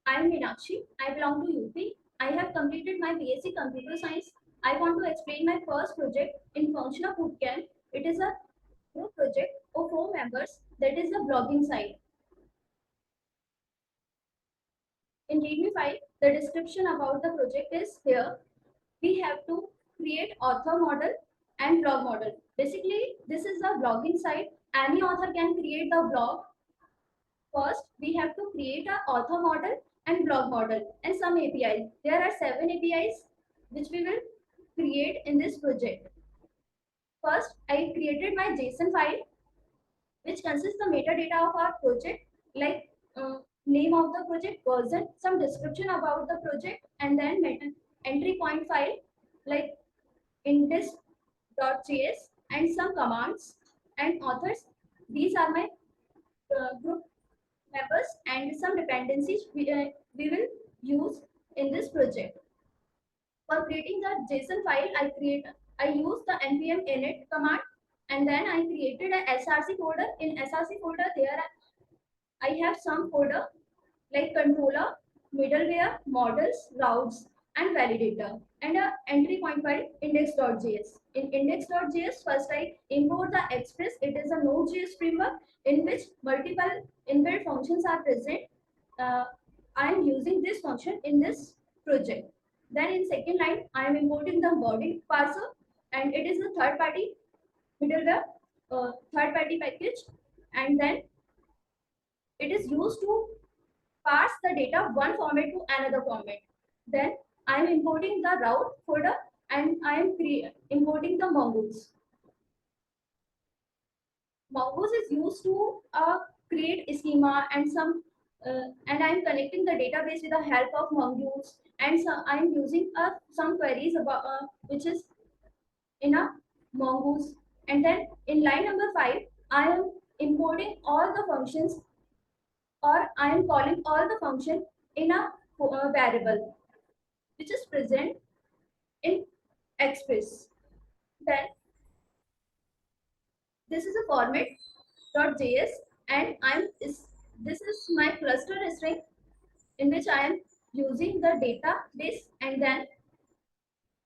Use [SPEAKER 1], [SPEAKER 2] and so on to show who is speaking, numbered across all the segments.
[SPEAKER 1] I'm Meenakshi. I belong to UP. I have completed my BSc Computer Science. I want to explain my first project in functional bootcamp. It is a group project of 4 members. That is the blogging site. In README file, the description about the project is here. We have to create author model and blog model. Basically, this is a blogging site. Any author can create the blog. First, we have to create an author model and blog model and some APIs. There are 7 APIs which we will create in this project. First, I created my JSON file which consists the metadata of our project like name of the project, version, some description about the project, and then entry point file like index.js and some commands and authors. These are my group members and some dependencies we will use in this project. For creating the JSON file, I use the npm init command, and then I created a src folder. In src folder, there I have some folder like controller, middleware, models, routes, and validator, and a entry point file index.js. In index.js, first I import the Express. It is a Node.js framework in which multiple inbuilt functions are present. I am using this function in this project. Then in second line, I am importing the body parser, and it is a third-party middleware, third-party package, and then it is used to parse the data one format to another format. Then I am importing the route folder and I am importing the mongoose. Mongoose is used to create a schema and some and I am connecting the database with the help of mongoose, and so I am using some queries about which is in a mongoose. And then in line number 5, I am importing all the functions, or I am calling all the function in a variable which is present in Express. Then this is a format.js, and this is my cluster string in which I am using the database, and then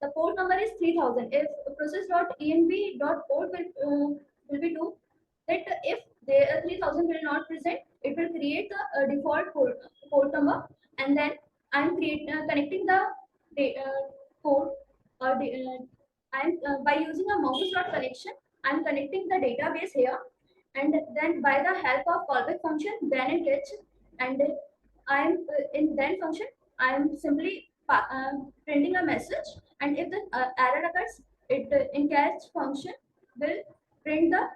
[SPEAKER 1] the port number is 3000. If process.env.port will be true, that if the 3000 will not present, it will create the default port number, and then I'm connecting the port or I'm by using a mongoose.connection. I'm connecting the database here, and then by the help of callback function then and catch, and I'm in then function I'm simply printing a message, and if the error occurs, it in catch function will print the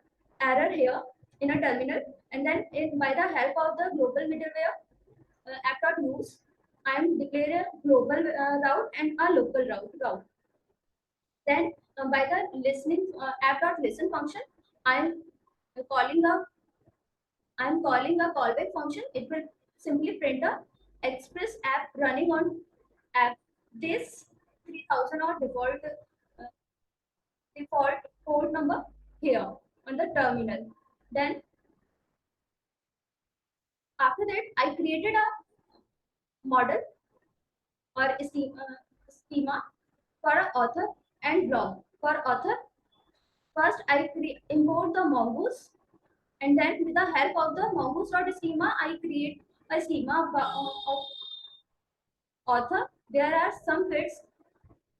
[SPEAKER 1] error here in a terminal, and then by the help of the global middleware app.use, I am declaring a global route and a local route. Then by the listening app.listen function, I am calling a callback function. It will simply print a Express app running on app. This 3000 or default port number here on the terminal. Then after that, I created a model or schema for an author and blog. For author, first I import the mongoose, and then with the help of the mongoose.schema, I create a schema of author. There are some fields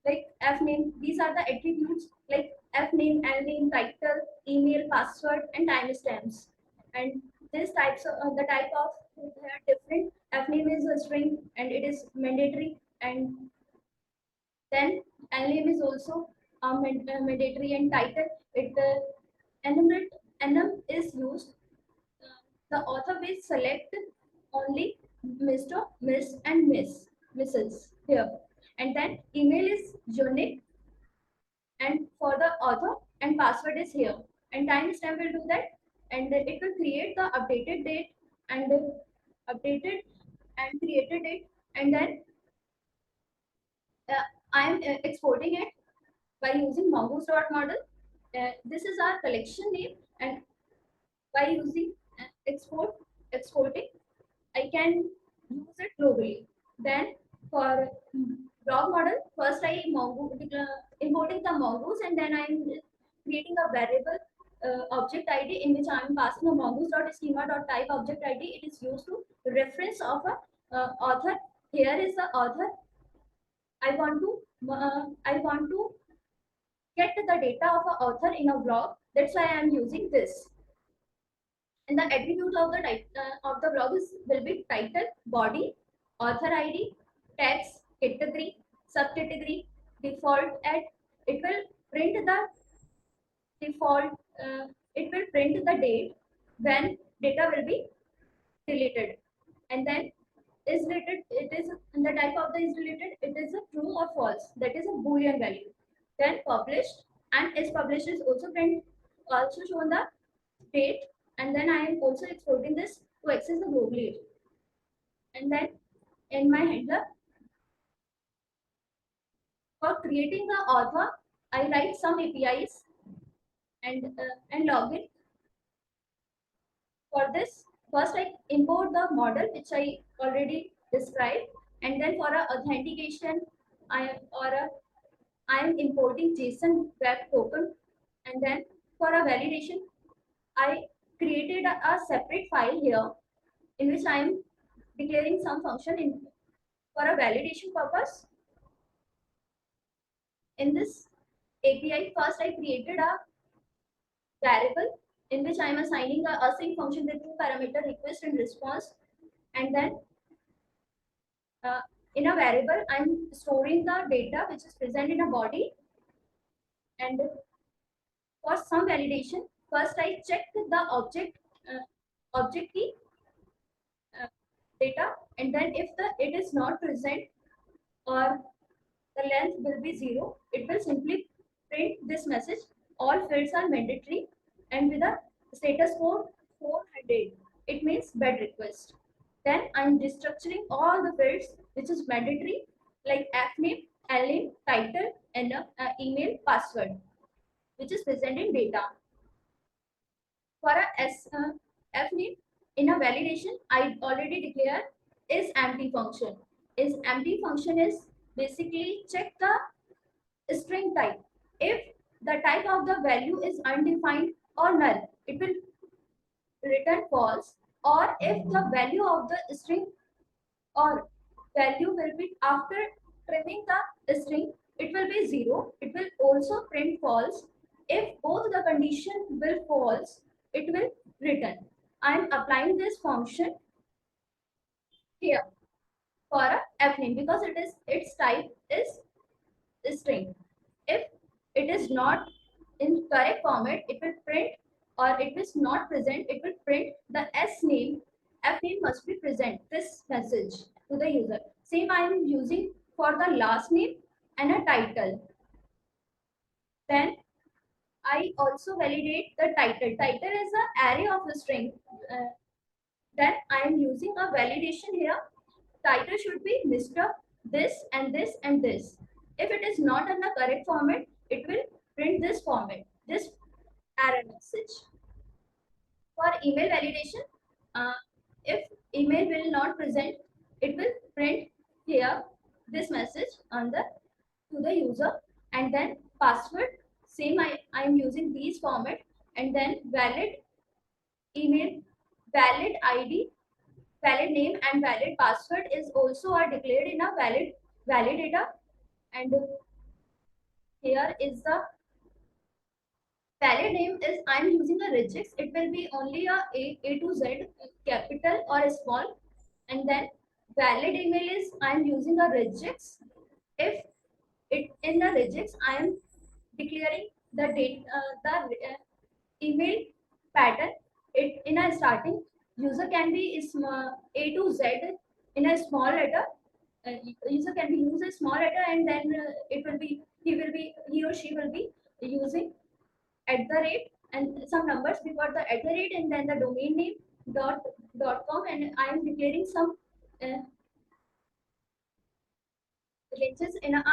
[SPEAKER 1] like f name. These are the attributes like f name, l name, title, email, password, and timestamps. And this types of the type of there are different. F name is a string and it is mandatory, and then l name is also mandatory, and title it enumerate enum is used. The author will select only Mr., Miss, and Mrs. here, and then email is unique and for the author, and password is here, and timestamp will do that, and it will create the updated date and updated and created date, and then I am exporting it by using mongoose.model. This is our collection name, and by using exporting, I can use it globally. Then for blog model, first I importing the mongoose, and then I'm creating a variable object ID in which I'm passing a mongoose.schema.type object ID. It is used to reference of a author. Here is the author. I want to get the data of an author in a blog. That's why I am using this. And the attribute of the type of the blog is will be title, body, author ID, text, category, subcategory, default at. It will print the default. It will print the date when data will be deleted, and then is related. It is the type of the is related. It is a true or false. That is a boolean value. Then published, and is published is also print, also shown the date, and then I am also exporting this to access the globally. And then in my handler, for creating the author, I write some APIs and login. For this, first I import the model which I already described, and then for a authentication, I am importing JSON web token, and then for a validation, I created a separate file here in which I am declaring some function in for a validation purpose. In this API, first I created a variable in which I am assigning a async function with two parameter request and response, and then in a variable I am storing the data which is present in a body. And for some validation, first I check the object key data, and then if it is not present or the length will be 0, it will simply print this message: all fields are mandatory, and with a status code 400. It means bad request. Then I'm restructuring all the fields which is mandatory, like name, name, title, and email, password, which is present in data. For a name, in a validation, I already declared is empty function. Is empty function is basically check the string type. If the type of the value is undefined or null, it will return false. Or if the value of the string or value will be after trimming the string, it will be 0. It will also print false. If both the condition will false, it will return. I am applying this function here for a fname because its type is string. If it is not in correct format, it will print, or it is not present, it will print the name. Fname must be present this message to the user. Same I am using for the last name and a title. Then I also validate the title. Title is an array of a string. Then I am using a validation here. Title should be Mr. This and this and this. If it is not in the correct format, it will print this format, this error message. For email validation, if email will not present, it will print here this message on the to the user. And then password, same I am using these format, and then valid email, valid ID, valid name, and valid password is also are declared in a valid data. And here is the valid name is I'm using a regex. It will be only a to Z, capital or small. And then valid email is I'm using a regex. If it in the regex, I am declaring the date, email pattern. It in a starting user can be A to Z in a small letter. User can be use a small letter, and then it will be he or she will be using @ and some numbers before the @ and then the domain name .com, and I am declaring some ranges in a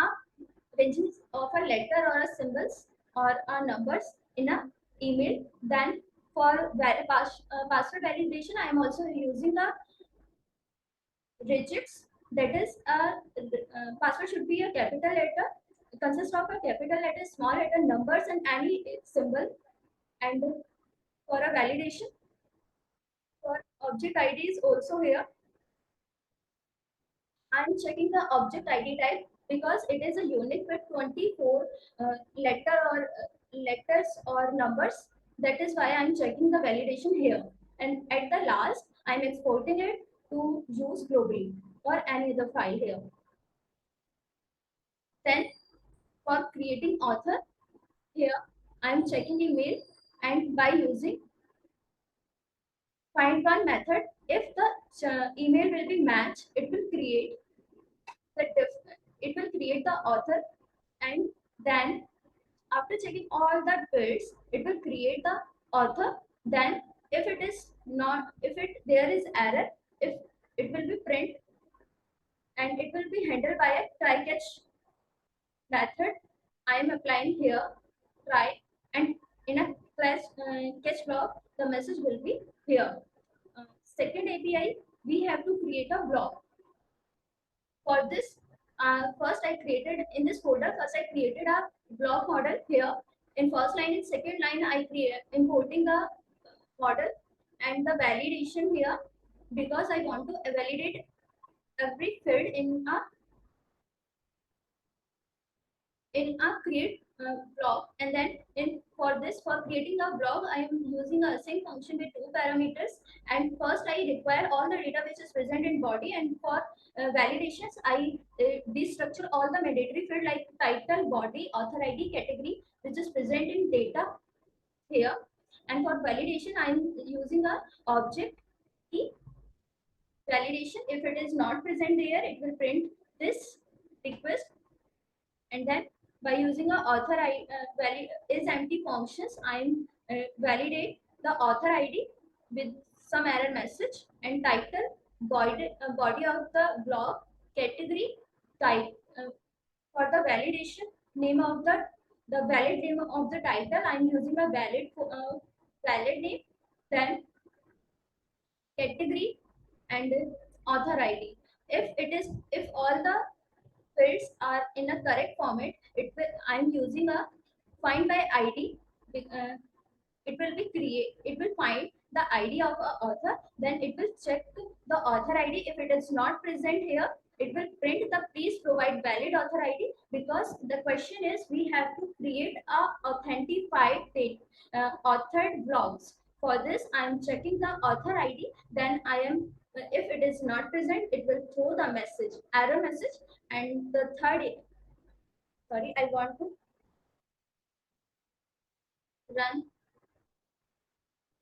[SPEAKER 1] ranges of a letter or a symbols or a numbers in a email. Then for password validation, I am also using the digits, that is password should be a capital letter, consists of a capital letter, small letter, numbers, and any symbol. And for a validation, for object id is also here. I'm checking the object id type because it is a unique with 24 letters or numbers. That is why I'm checking the validation here. And at the last, I'm exporting it to use globally or any other file here. Then for creating author, here I'm checking email, and by using find one method, if the email will be matched, it will create the author. And then after checking all the fields, it will create the author. Then if it is not, if it there is error, if it will be print, and it will be handled by a try catch method. I am applying here try, and in a catch block the message will be here. Second API, we have to create a block. For this, first I created in this folder. First I created a block model here. In first line and second line, I create importing the model and the validation here, because I want to validate every field in a create block. And then in for this, for creating a block, I am using a async function with two parameters. And first I require all the data which is present in body, and for validations I destructure all the mandatory field like title, body, author id, category, which is present in data here. And for validation, I am using a object key validation. If it is not present there, it will print this request. And then by using a author valid is empty functions, I'm validate the author id with some error message, and title, body of the block, category, type. For the validation, name of the valid name of the title, I'm using a valid name. Then category and author id. If all the fields are in a correct format, I'm using a find by id. uh, it will find the id of a author. Then it will check the author id. If it is not present here, it will print the please provide valid author id, because the question is we have to create a authentified authored blogs. For this, I am checking the author id. Then I am if it is not present, it will throw the message error message. And the third, sorry, I want to run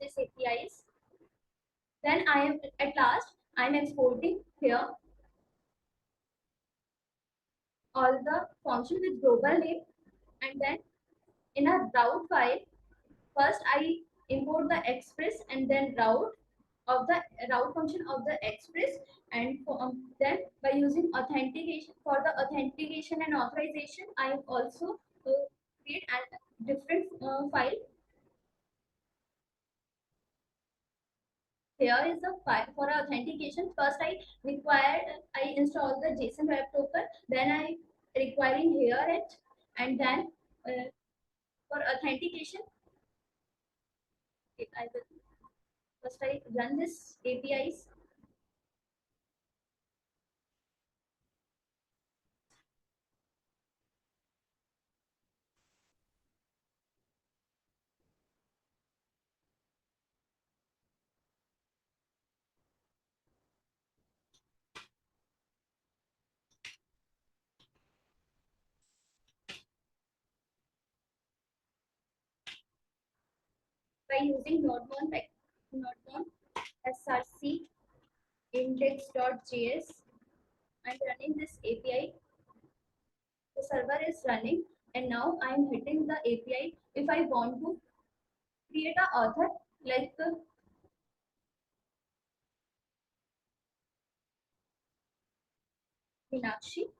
[SPEAKER 1] this apis. Then I am at last, I'm exporting here all the function with global name. And then in a route file, first I import the express and then route of the route function of the express. And then by using authentication, for the authentication and authorization, I also create a different file. Here is the file for authentication. First I install the JSON web token. Then I requiring here it. And then for authentication, I will first I run this APIs. By using node1 src index.js, I'm running this API. The server is running, and now I'm hitting the API. If I want to create an author like Meenakshi,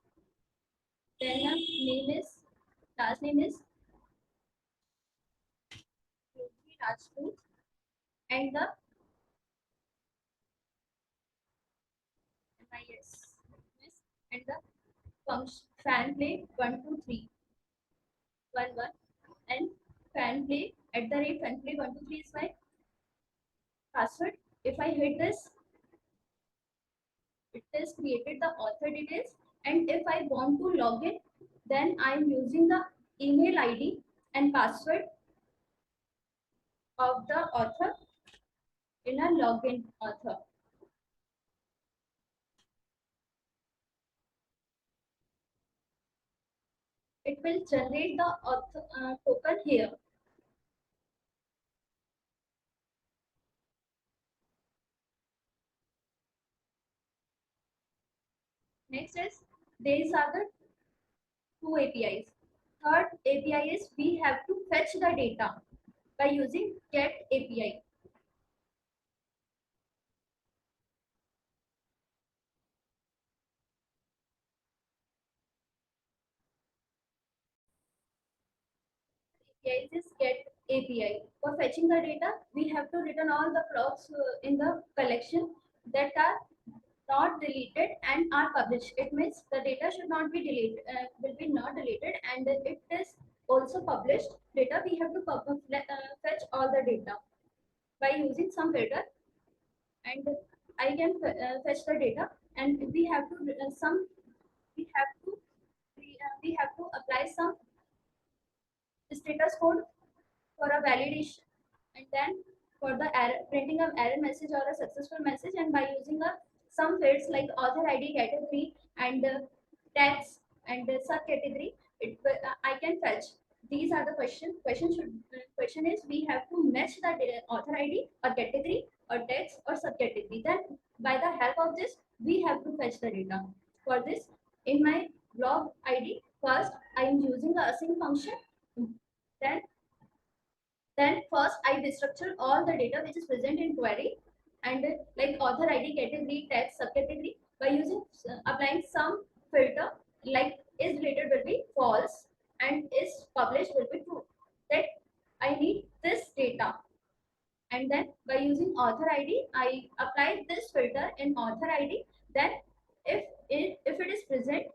[SPEAKER 1] then last name is Rajput, and the yes, and the function fan play 12311 and fan play fan play 123 is my password. If I hit this, it is created the author details, and if I want to log in, then I am using the email ID and password of the author in a login author. It will generate the author, token here. Next is, these are the two APIs. Third API is we have to fetch the data by using get API. API is get API. For fetching the data, we have to return all the blocks in the collection that are not deleted and are published. It means the data should not be deleted, will be not deleted, and it is also published data. We have to fetch all the data by using some filter, and I can fetch the data, and we have to we have to we have to apply some status code for a validation, and then for the error, printing an error message or a successful message, and by using some fields like author ID category and tags and subcategory, I can fetch. These are the question. Question is we have to match the author ID or category or tags or subcategory. Then by the help of this, we have to fetch the data. For this, in my blog ID, first I am using the async function. Then first I destructure all the data which is present in query, and like author ID, category, tag, subcategory, by using applying some filter like is deleted will be false and is published will be true. That I need this data, and then by using author ID I apply this filter in author ID. Then if it is present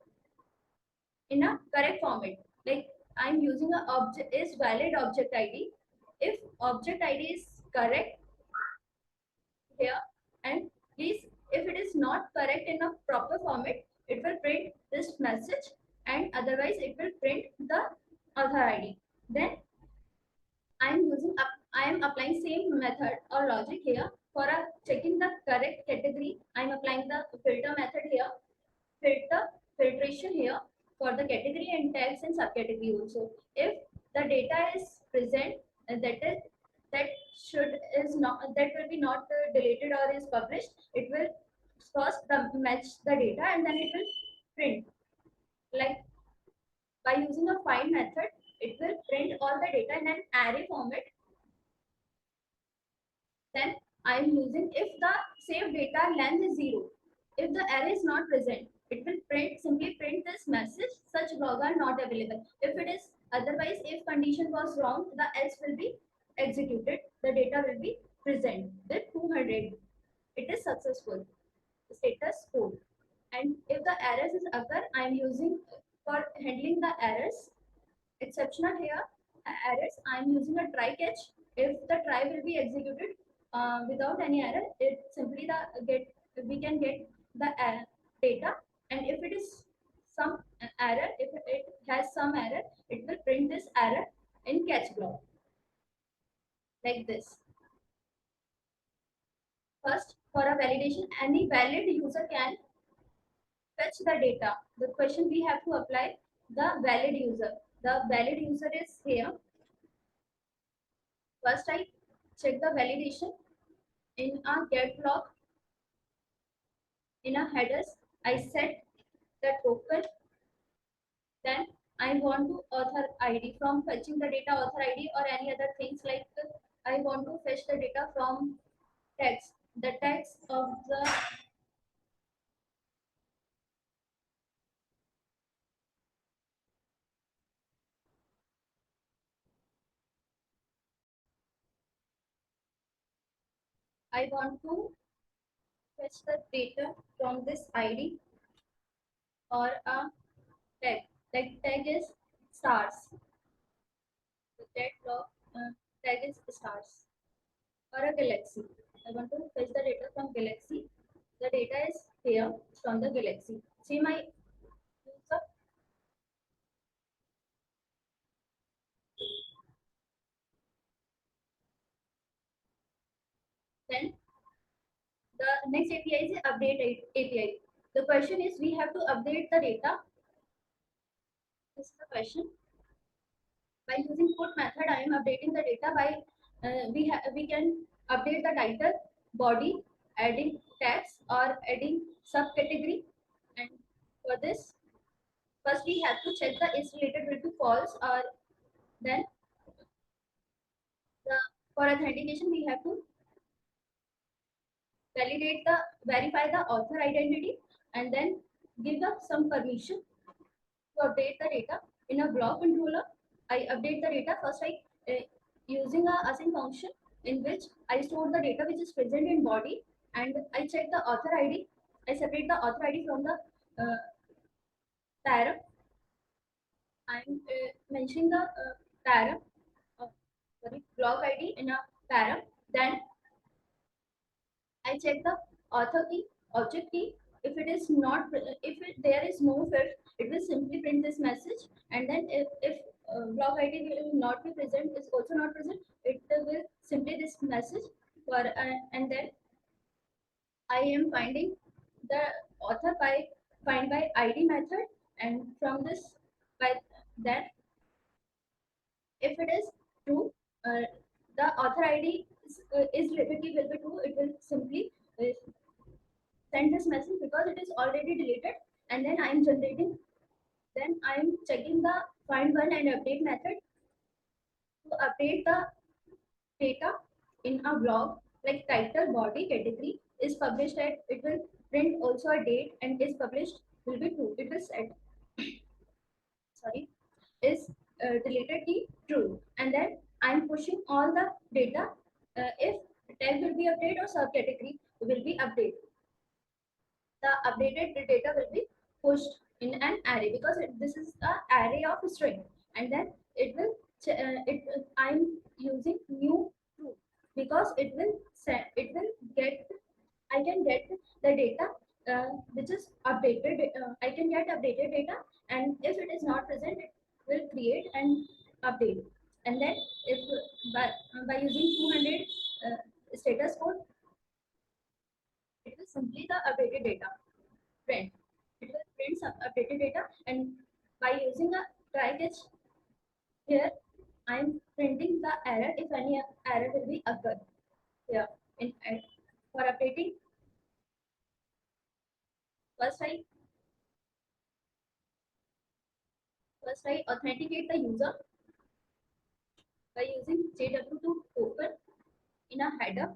[SPEAKER 1] in a correct format, like I'm using a object is valid object ID. If object ID is correct here, and please, if it is not correct in a proper format, it will print this message, and otherwise it will print the other ID. Then I am applying same method or logic here for checking the correct category. I am applying the filter method here, filtration here for the category and tags and subcategory also. If the data is present, that should is not that will be not deleted or is published, it will first match the data and then it will print. Like by using a find method, it will print all the data in an array format. Then I am using if the saved data length is 0. If the array is not present, it will simply print this message, such log are not available. If it is otherwise, if condition was wrong, the else will be executed. The data will be present with 200. It is successful. Status code. And if the errors is occur, I am using for handling the errors. Exceptional here, errors, I am using a try catch. If the try will be executed without any error, it simply we can get the data, and if it is some error, if it has some error, it will print this error in catch block like this. First, for a validation, any valid user can fetch the data. The question we have to apply the valid user. The valid user is here. First, I check the validation in a get block. In a headers, I set the token. Then I want to author ID from fetching the data author ID or any other things like I want to fetch the data from text. The text of the I want to fetch the data from this ID or a tag. Like tag is stars. The tag block tag is stars or a galaxy. I want to fetch the data from galaxy. The data is here from the galaxy. See my user. Then the next API is update API. The question is we have to update the data. This is the question. By using put method, I am updating the data by we can update the title, body, adding tags or adding subcategory. And for this, first we have to check the is related will to false, or then the for authentication we have to verify the author identity and then give the some permission to update the data in a block controller. I update the data first. Using a async function in which I store the data which is present in body and I check the author ID. I separate the author ID from the parent. I'm mentioning the parent block ID in a parent. Then I check the author key, object key. If it is not, there is no field, it will simply print this message. And then if block ID will not be present, is also not present, it will simply this message. For and then I am finding the author by find by ID method, and from this by that if it is true, the author ID is relatively will be true. It will simply send this message because it is already deleted, and then I am generating. Then I am checking the find one and update method to update the data in a block like title, body, category is published at it will print also a date and is published will be true. It will set sorry is deleted key true, and then I'm pushing all the data. If tag will be updated or subcategory will be updated, the updated data will be pushed in an array because this is the array of string, and then it will I'm using new true because it will get I can get the data which is updated. I can get updated data, and if it is not present, it will create and update. And then if by using 200 status code, it will simply the updated data print. It will print some updated data, and by using a try catch here, I am printing the error if any error will be occurred here. In for updating, first I authenticate the user by using j2 token in a header,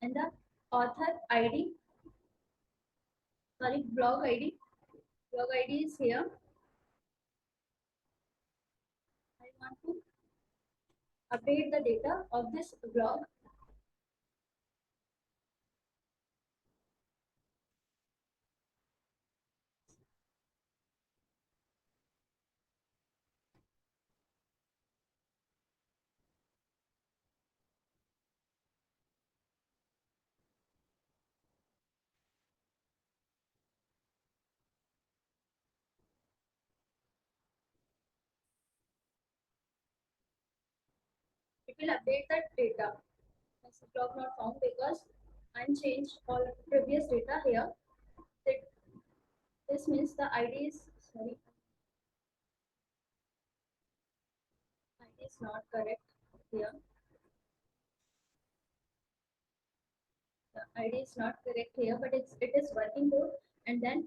[SPEAKER 1] and the author ID, sorry, blog ID is here. I want to update the data of this blog. It will update the data. As blog not found because I'm changed all previous data here. This means the ID is sorry, ID is not correct here. The ID is not correct here, but it is working good. And then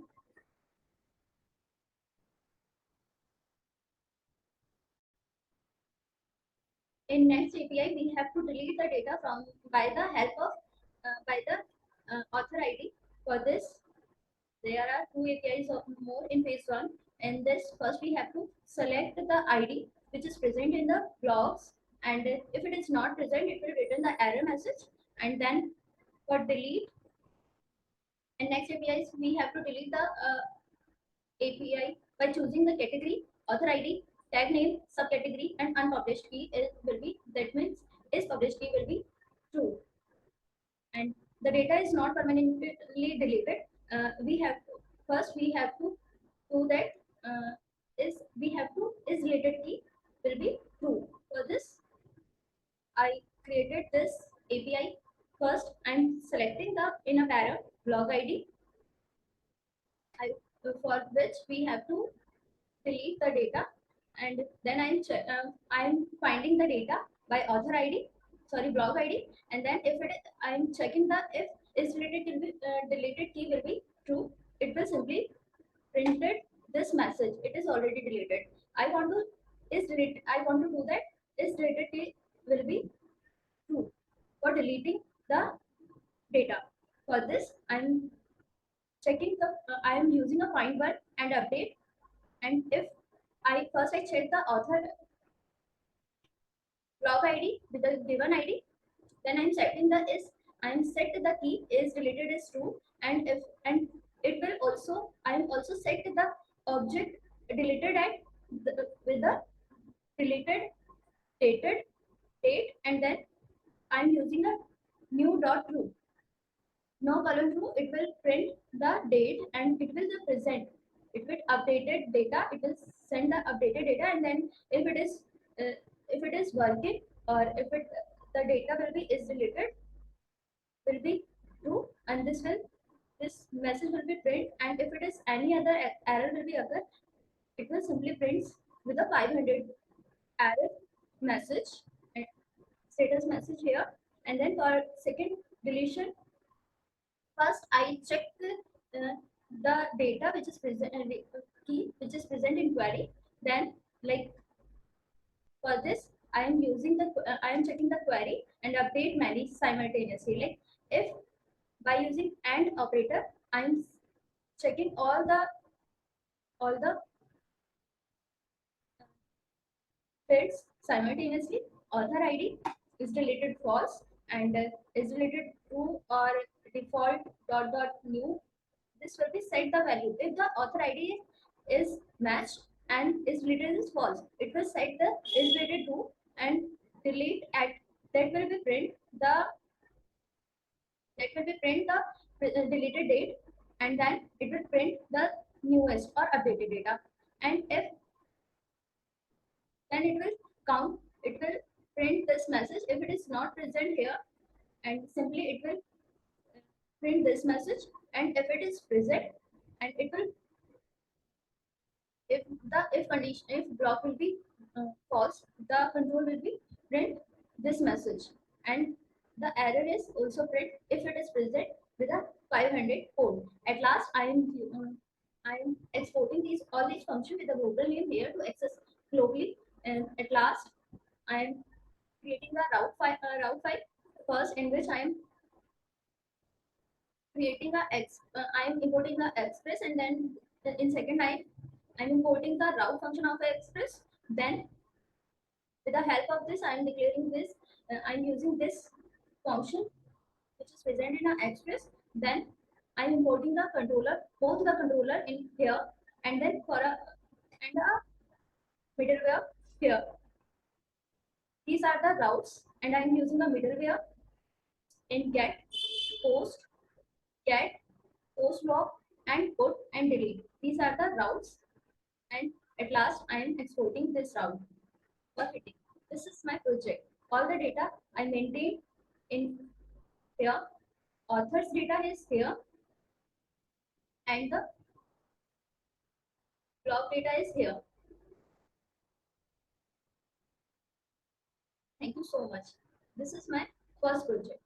[SPEAKER 1] in next API, we have to delete the data from by the help of by the author ID. For this, there are two APIs of more in phase one. And this first we have to select the ID which is present in the blocks, and if it is not present, it will return the error message. And then for delete, and next API is we have to delete the API by choosing the category, author ID, tag name, subcategory, and unpublished key will be, that means is published key will be true. And the data is not permanently deleted. We have to do that is related key will be true. For this, I created this API. First, I'm selecting the in a pair blog ID, for which we have to delete the data, and then I'm finding the data by author ID, sorry, blog ID, and then if I'm checking the if is related deleted key will be true, it will simply printed this message. It is already deleted. I want to do that is deleted key will be true for deleting the data. For this, I'm checking the I am using a find one and update, and if I check the author blog ID with the given ID, then I'm set the key is deleted is true, and it will also I'm also set the object deleted at with the deleted dated date, and then I'm using a new dot true. No column true, it will print the date and it will the present. It will updated data. It will send the updated data, and then if it is working, or if the data will be is deleted will be true, and this message will be print. And if it is any other error will be occur, it will simply prints with a 500 error message and status message here. And then for second deletion, first I check the data which is present key which is present in query. Then, like, for this I am using the I am checking the query and update many simultaneously. Like, if by using AND operator, I am checking all the fields simultaneously. Author ID is deleted false, and is deleted true, or default new. This will be set the value. If the author ID is matched and is deleted is false, it will set the is deleted true and delete at that will be print the deleted date, and then it will print the newest or updated data. And if then it will count, it will print this message if it is not present here, and simply it will print this message. And if it is present, and it will, if block will be false, the control will be print this message, and the error is also print if it is present with a 500 code. At last, I am exporting all these functions with a global name here to access globally. And at last, I am creating a route file first, in which I am creating I am importing the express, and then in second I'm importing the route function of the express. Then with the help of this, I am declaring this. I'm using this function which is present in our express. Then I'm importing the controller, both the controller in here, and then a middleware here. These are the routes, and I'm using a middleware in get, post, log, and put and delete. These are the routes, and at last I am exporting this route for hitting. This is my project. All the data I maintain in here. Author's data is here, and the blog data is here. Thank you so much. This is my first project.